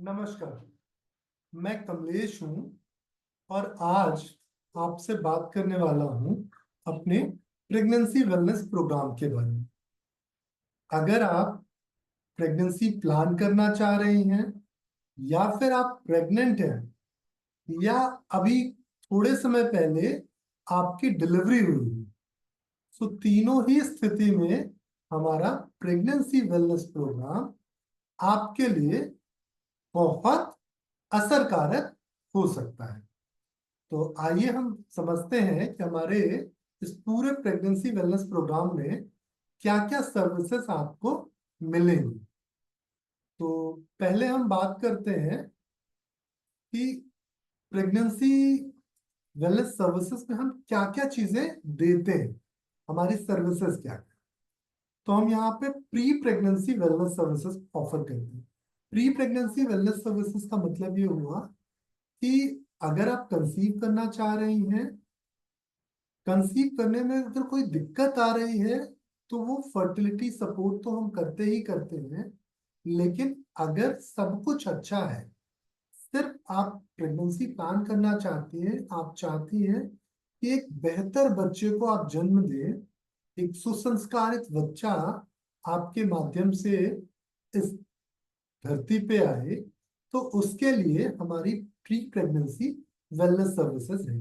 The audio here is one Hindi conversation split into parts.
नमस्कार। मैं कमलेश हूँ और आज आपसे बात करने वाला हूँ अपने प्रेगनेंसी वेलनेस प्रोग्राम के बारे में। अगर आप प्रेगनेंसी प्लान करना चाह रही हैं या फिर आप प्रेग्नेंट हैं या अभी थोड़े समय पहले आपकी डिलीवरी हुई है, तो तीनों ही स्थिति में हमारा प्रेगनेंसी वेलनेस प्रोग्राम आपके लिए बहुत असरकारक हो सकता है। तो आइए हम समझते हैं कि हमारे इस पूरे प्रेगनेंसी वेलनेस प्रोग्राम में क्या क्या सर्विसेज आपको मिलेंगी। तो पहले हम बात करते हैं कि प्रेगनेंसी वेलनेस सर्विसेज में हम क्या क्या चीजें देते हैं, हमारी सर्विसेज क्या क्या। तो हम यहाँ पे pre pregnancy wellness services offer करते हैं। प्री प्रेगनेंसी वेलनेस सर्विसेज का मतलब ये हुआ कि अगर आप कंसीव करना चाह रही हैं, कंसीव करने में अगर कोई दिक्कत आ रही है, तो वो फर्टिलिटी सपोर्ट तो हम करते ही करते हैं। लेकिन अगर सब कुछ अच्छा है, सिर्फ आप प्रेगनेंसी प्लान करना चाहती हैं, आप चाहती हैं कि एक बेहतर बच्चे को आप जन्म दें, एक सुसंस्कारित बच्चा आपके माध्यम से इस धरती पे आए, तो उसके लिए हमारी प्री प्रेगनेंसी वेलनेस सर्विसेज है,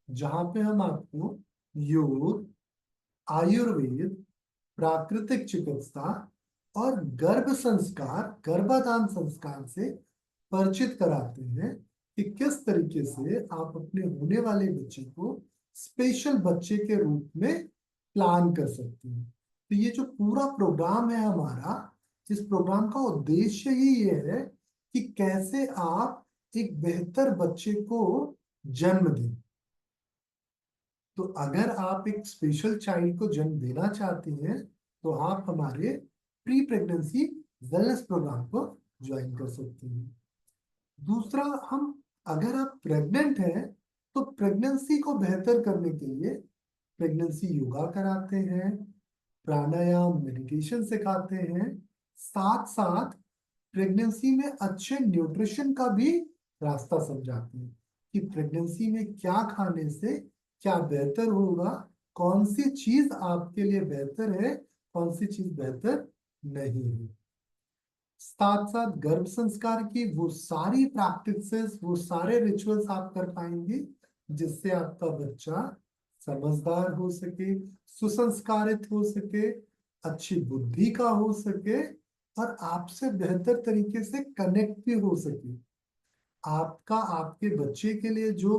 जहाँ पे हम आपको योग, आयुर्वेद, प्राकृतिक चिकित्सा और गर्भ संस्कार, गर्भाधान संस्कार से परिचित कराते हैं कि किस तरीके से आप अपने होने वाले बच्चे को स्पेशल बच्चे के रूप में प्लान कर सकते हैं। तो ये जो पूरा प्रोग्राम है हमारा, इस प्रोग्राम का उद्देश्य ही ये है कि कैसे आप एक बेहतर बच्चे को जन्म दें। तो अगर आप एक स्पेशल चाइल्ड को जन्म देना चाहती हैं, तो आप हमारे प्री प्रेगनेंसी वेलनेस प्रोग्राम को ज्वाइन कर सकती हैं। दूसरा, हम अगर आप प्रेग्नेंट हैं, तो प्रेगनेंसी को बेहतर करने के लिए प्रेगनेंसी योगा कराते हैं, प्राणायाम मेडिटेशन सिखाते हैं, साथ साथ प्रेगनेंसी में अच्छे न्यूट्रिशन का भी रास्ता समझाते हैं कि प्रेगनेंसी में क्या खाने से क्या बेहतर होगा, कौन सी चीज आपके लिए बेहतर है, कौन सी चीज बेहतर नहीं है। साथ साथ गर्भ संस्कार की वो सारी प्रैक्टिसेस, वो सारे रिचुअल्स आप कर पाएंगे जिससे आपका बच्चा समझदार हो सके, सुसंस्कारित हो सके, अच्छी बुद्धि का हो सके और आपसे बेहतर तरीके से कनेक्ट भी हो सके। आपका आपके बच्चे के लिए जो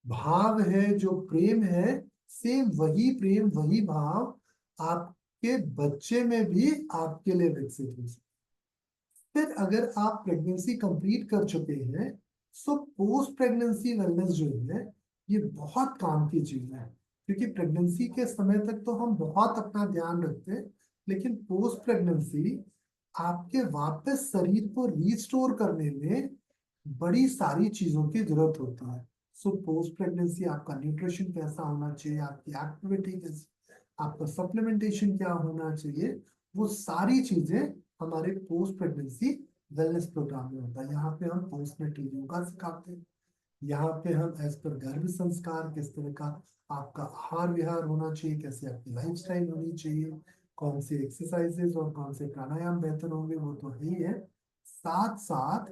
भाव है, जो प्रेम है, सेम वही प्रेम वही भाव आपके बच्चे में भी आपके लिए विकसित हो सके। फिर अगर आप प्रेगनेंसी कंप्लीट कर चुके हैं, सो पोस्ट प्रेगनेंसी वेलनेस जो है, ये बहुत काम की चीज है। क्योंकि प्रेगनेंसी के समय तक तो हम बहुत अपना ध्यान रखते हैं, लेकिन पोस्ट प्रेगनेंसी आपके वापस शरीर को रीस्टोर करने में बड़ी सारी चीजों की जरूरत होती है। सो पोस्ट प्रेगनेंसी आपका न्यूट्रिशन कैसा होना चाहिए, आपकी एक्टिविटी कैसी, आपका सप्लीमेंटेशन क्या होना चाहिए, वो सारी चीजें हमारे पोस्ट प्रेगनेंसी वेलनेस प्रोग्राम में होता है। यहाँ पे हम पोस्टनेटल योगा सिखाते हैं, यहाँ पे हम एज पर गर्भ संस्कार किस तरह का आपका आहार विहार होना चाहिए, कैसे आपकी लाइफस्टाइल होनी चाहिए, कौन से एक्सरसाइजेस और कौन से प्राणायाम बेहतर होंगे, वो तो है ही है। साथ साथ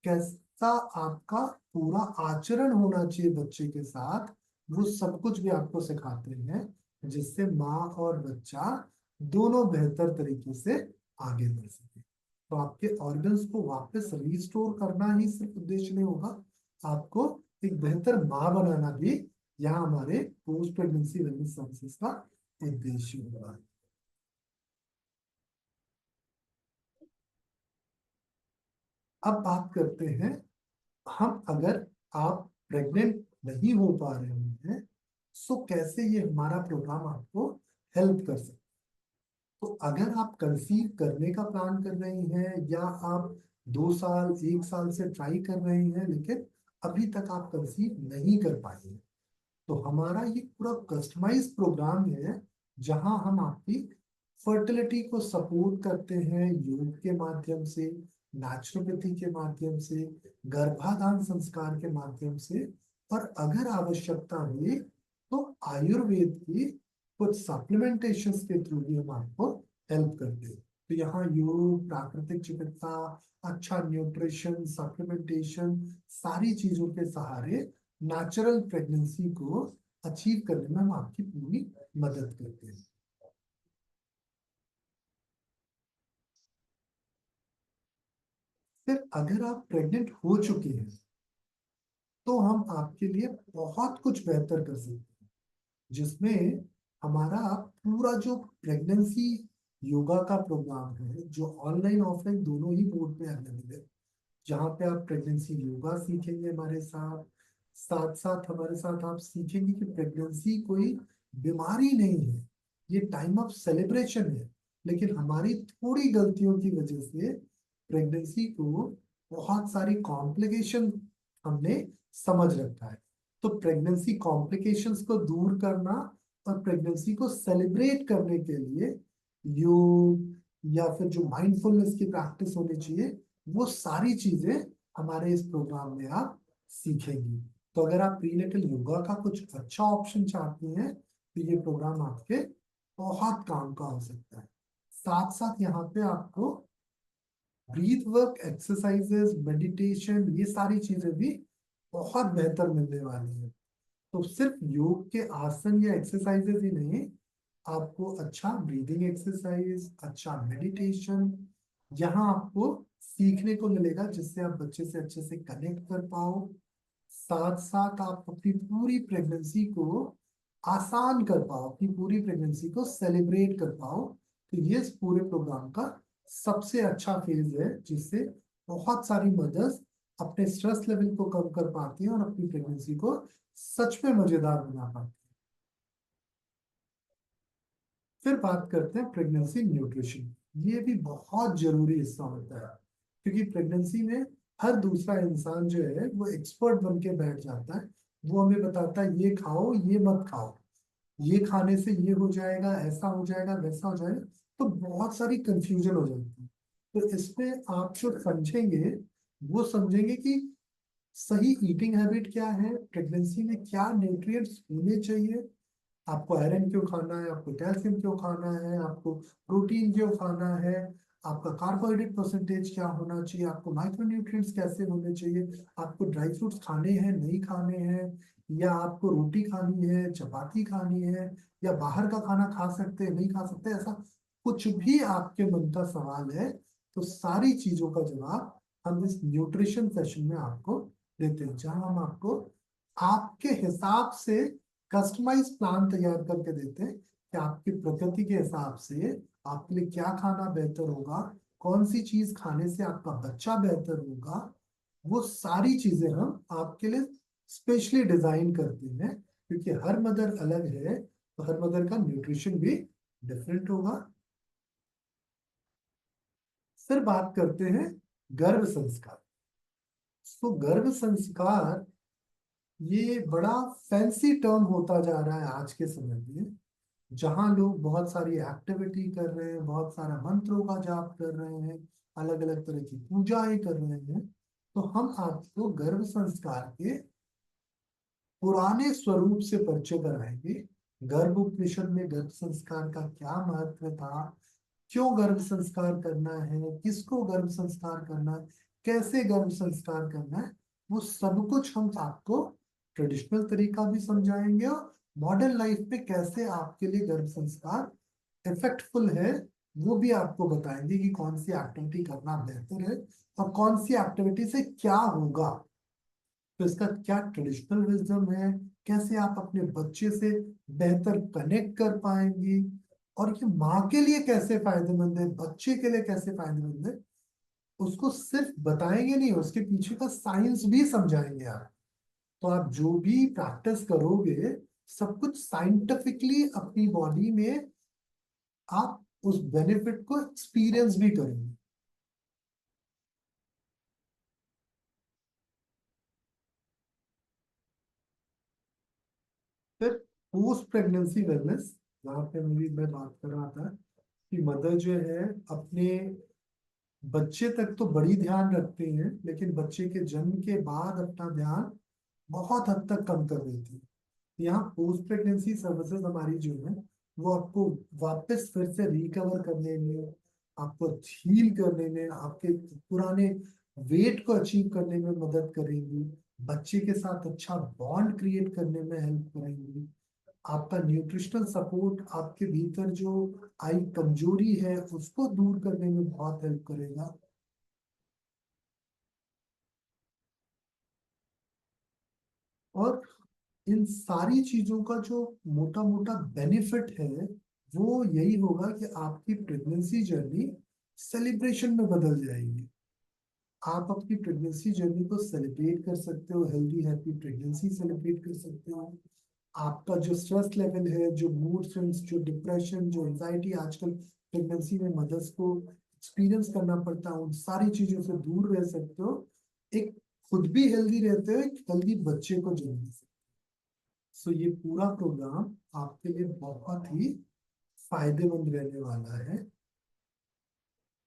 कैसा आपका पूरा आचरण होना चाहिए बच्चे के साथ, वो सब कुछ भी आपको सिखाते हैं, जिससे माँ और बच्चा दोनों बेहतर तरीके से आगे बढ़ सके। तो आपके ऑर्गन्स को वापस रिस्टोर करना ही सिर्फ उद्देश्य नहीं होगा, आपको एक बेहतर माँ बनाना भी यहाँ हमारे पोस्ट प्रेगनेंसी वेलनेस सर्विसेज का उद्देश्य होगा। अब बात करते हैं, हम अगर आप प्रेग्नेंट नहीं हो पा रहे हैं, सो कैसे ये हमारा प्रोग्राम आपको हेल्प कर सकता है। तो अगर आप कंसीव करने का प्लान कर रही हैं या आप 2 साल 1 साल से ट्राई कर रही हैं, लेकिन अभी तक आप कंसीव नहीं कर पाई हैं, तो हमारा ये पूरा कस्टमाइज प्रोग्राम है, जहां हम आपकी फर्टिलिटी को सपोर्ट करते हैं योग के माध्यम से, नेचुरोपैथी के माध्यम से, गर्भाधान संस्कार के माध्यम से, और अगर आवश्यकता हुई तो आयुर्वेद की कुछ सप्लीमेंटेशन के थ्रू भी हम आपको हेल्प करते हैं। तो यहाँ योग, प्राकृतिक चिकित्सा, अच्छा न्यूट्रिशन, सप्लीमेंटेशन, सारी चीजों के सहारे नेचुरल प्रेगनेंसी को अचीव करने में हम आपकी पूरी मदद करते हैं। फिर अगर आप प्रेग्नेंट हो चुके हैं तो हम आपके लिए बहुत कुछ बेहतर कर सकते हैं, जिसमें हमारा पूरा जो प्रेगनेंसी योगा का प्रोग्राम है, जो ऑनलाइन ऑफलाइन दोनों ही मोड पे अवेलेबल है, जहाँ पे आप प्रेगनेंसी योगा सीखेंगे हमारे साथ, साथ साथ हमारे साथ आप सीखेंगे कि प्रेगनेंसी कोई बीमारी नहीं है, ये टाइम ऑफ सेलिब्रेशन है। लेकिन हमारी थोड़ी गलतियों की वजह से प्रेगनेंसी को बहुत सारी कॉम्प्लिकेशन हमने समझ रखा है। तो प्रेगनेंसी कॉम्प्लिकेशंस को दूर करना और प्रेगनेंसी को सेलिब्रेट करने के लिए योग या फिर जो माइंडफुलनेस की प्रैक्टिस होनी चाहिए, वो सारी चीजें हमारे इस प्रोग्राम में आप सीखेंगी। तो अगर आप प्रीनेटल योगा का कुछ अच्छा ऑप्शन चाहती हैं तो ये प्रोग्राम आपके बहुत काम का हो सकता है। साथ साथ यहाँ पे आपको ब्रीथ वर्क, एक्सरसाइजेस, मेडिटेशन, ये सारी चीजें भी बहुत बेहतर मिलने वाली है। तो सिर्फ योग के आसन या एक्सरसाइजेस ही नहीं, आपको अच्छा ब्रीदिंग एक्सरसाइज, अच्छा मेडिटेशन यहाँ आपको सीखने को मिलेगा, जिससे आप बच्चे से अच्छे से कनेक्ट कर पाओ। साथ साथ आप अपनी पूरी प्रेगनेंसी को आसान कर पाओ, अपनी पूरी प्रेगनेंसी को सेलिब्रेट कर पाओ। तो ये इस पूरे प्रोग्राम का सबसे अच्छा फेज है, जिससे बहुत सारी मदर्स अपने स्ट्रेस लेवल को कम कर पाती हैं और अपनी प्रेगनेंसी को सच में मजेदार बना पाती हैं। फिर बात करते हैं प्रेगनेंसी न्यूट्रिशन। ये भी बहुत जरूरी हिस्सा होता है, क्योंकि प्रेगनेंसी में हर दूसरा इंसान जो है वो एक्सपर्ट बन के बैठ जाता है। वो हमें बताता है ये खाओ, ये मत खाओ, ये खाने से ये हो जाएगा, ऐसा हो जाएगा, वैसा हो जाएगा। तो बहुत सारी कंफ्यूजन हो जाती है। तो इसमें आप जो समझेंगे, वो समझेंगे कि सही ईटिंग हैबिट क्या है, प्रेगनेंसी में क्या न्यूट्रिएंट्स होने चाहिए, आपको आयरन क्यों खाना है, आपको कैल्शियम क्यों खाना है, आपको प्रोटीन क्यों खाना है, आपका कार्बोहाइड्रेट परसेंटेज क्या होना चाहिए, आपको माइक्रोन्यूट्रिएंट्स कैसे होने चाहिए, आपको ड्राई फ्रूट्स खाने हैं नहीं खाने हैं, या आपको रोटी खानी है, चपाती खानी है, या बाहर का खाना खा सकते हैं नहीं खा सकते, ऐसा कुछ भी आपके मन का सवाल है, तो सारी चीजों का जवाब हम इस न्यूट्रिशन सेशन में आपको देते हैं, जहां हम आपको आपके हिसाब से कस्टमाइज प्लान तैयार करके देते हैं कि आपकी प्रकृति के हिसाब से आपके लिए क्या खाना बेहतर होगा, कौन सी चीज खाने से आपका बच्चा बेहतर होगा। वो सारी चीजें हम आपके लिए स्पेशली डिजाइन करते हैं, क्योंकि हर मदर अलग है, तो हर मदर का न्यूट्रिशन भी डिफरेंट होगा। फिर बात करते हैं गर्भ संस्कार। तो गर्भ संस्कार ये बड़ा फैंसी टर्म होता जा रहा है आज के समय में, जहाँ लोग बहुत सारी एक्टिविटी कर रहे हैं, बहुत सारा मंत्रों का जाप कर रहे हैं, अलग अलग तरह की पूजाएं कर रहे हैं। तो हम आपको गर्भ संस्कार के पुराने स्वरूप से परिचय कराएंगे। गर्भ उपनिषद में गर्भ संस्कार का क्या महत्व था, क्यों गर्भ संस्कार करना है, किसको गर्भ संस्कार करना है, कैसे गर्भ संस्कार करना है, वो सब कुछ हम आपको ट्रेडिशनल तरीका भी समझाएंगे, और मॉडर्न लाइफ पे कैसे आपके लिए गर्भ संस्कार इफेक्टफुल है वो भी आपको बताएंगे, कि कौन सी एक्टिविटी करना बेहतर है और कौन सी एक्टिविटी से क्या होगा। तो इसका क्या ट्रेडिशनल विजडम है, कैसे आप अपने बच्चे से बेहतर कनेक्ट कर पाएंगी, और ये माँ के लिए कैसे फायदेमंद है, बच्चे के लिए कैसे फायदेमंद है, उसको सिर्फ बताएंगे नहीं, उसके पीछे का साइंस भी समझाएंगे आप। तो आप जो भी प्रैक्टिस करोगे, सब कुछ साइंटिफिकली अपनी बॉडी में आप उस बेनिफिट को एक्सपीरियंस भी करेंगे। फिर पोस्ट प्रेगनेंसी वेलनेस, जहाँ पे मैं बात कर रहा था कि मदर जो है अपने बच्चे तक तो बड़ी ध्यान रखते हैं, लेकिन बच्चे के जन्म के बाद अपना ध्यान बहुत हद तक कम कर देती है। यहाँ पोस्ट प्रेगनेंसी सर्विसेज हमारी जो है वो आपको वापस फिर से रिकवर करने में, आपको हील करने में, आपके पुराने वेट को अचीव करने में मदद करेंगी, बच्चे के साथ अच्छा बॉन्ड क्रिएट करने में हेल्प करेंगी, आपका न्यूट्रिशनल सपोर्ट, आपके भीतर जो आई कमजोरी है उसको दूर करने में बहुत हेल्प करेगा। और इन सारी चीजों का जो मोटा मोटा बेनिफिट है वो यही होगा कि आपकी प्रेगनेंसी जर्नी सेलिब्रेशन में बदल जाएगी। आप अपनी प्रेगनेंसी जर्नी को सेलिब्रेट कर सकते हो, हेल्दी हैप्पी प्रेगनेंसी सेलिब्रेट कर सकते हो। आपका जो स्ट्रेस लेवल है, जो मूड स्विंग्स, जो डिप्रेशन, जो एंजाइटी आजकल प्रेगनेंसी में मदर्स को एक्सपीरियंस करना पड़ता है, उन सारी चीजों से दूर रह सकते हो। एक खुद भी हेल्दी रहते हो, एक हेल्दी बच्चे को जन्म दे सकते हो। सो ये पूरा प्रोग्राम आपके लिए बहुत ही फायदेमंद रहने वाला है।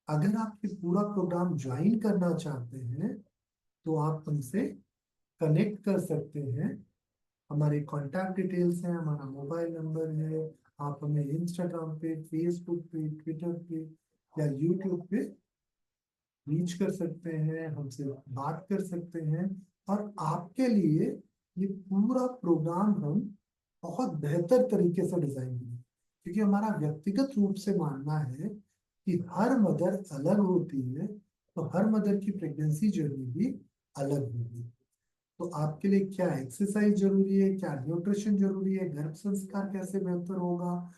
अगर आप ये पूरा प्रोग्राम ज्वाइन करना चाहते हैं तो आप हमसे कनेक्ट कर सकते हैं। हमारे कॉन्टैक्ट डिटेल्स हैं, हमारा मोबाइल नंबर है। आप हमें इंस्टाग्राम पे, फेसबुक पे, ट्विटर पे या यूट्यूब पे रीच कर सकते हैं, हमसे बात कर सकते हैं। और आपके लिए ये पूरा प्रोग्राम हम बहुत बेहतर तरीके से डिजाइन करें, क्योंकि हमारा व्यक्तिगत रूप से मानना है कि हर मदर अलग होती है, तो हर मदर की प्रेगनेंसी जर्नी भी अलग होगी। तो आपके लिए क्या एक्सरसाइज जरूरी है, क्या न्यूट्रिशन जरूरी है, गर्भ संस्कार कैसे बेहतर होगा,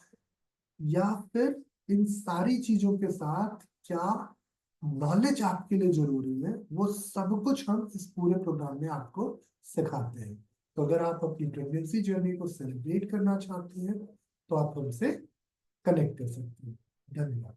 या फिर इन सारी चीजों के साथ क्या नॉलेज आपके लिए जरूरी है, वो सब कुछ हम इस पूरे प्रोग्राम में आपको सिखाते हैं। तो अगर आप अपनी प्रेगनेंसी जर्नी को सेलिब्रेट करना चाहते हैं तो आप हमसे कनेक्ट कर सकते हैं। धन्यवाद।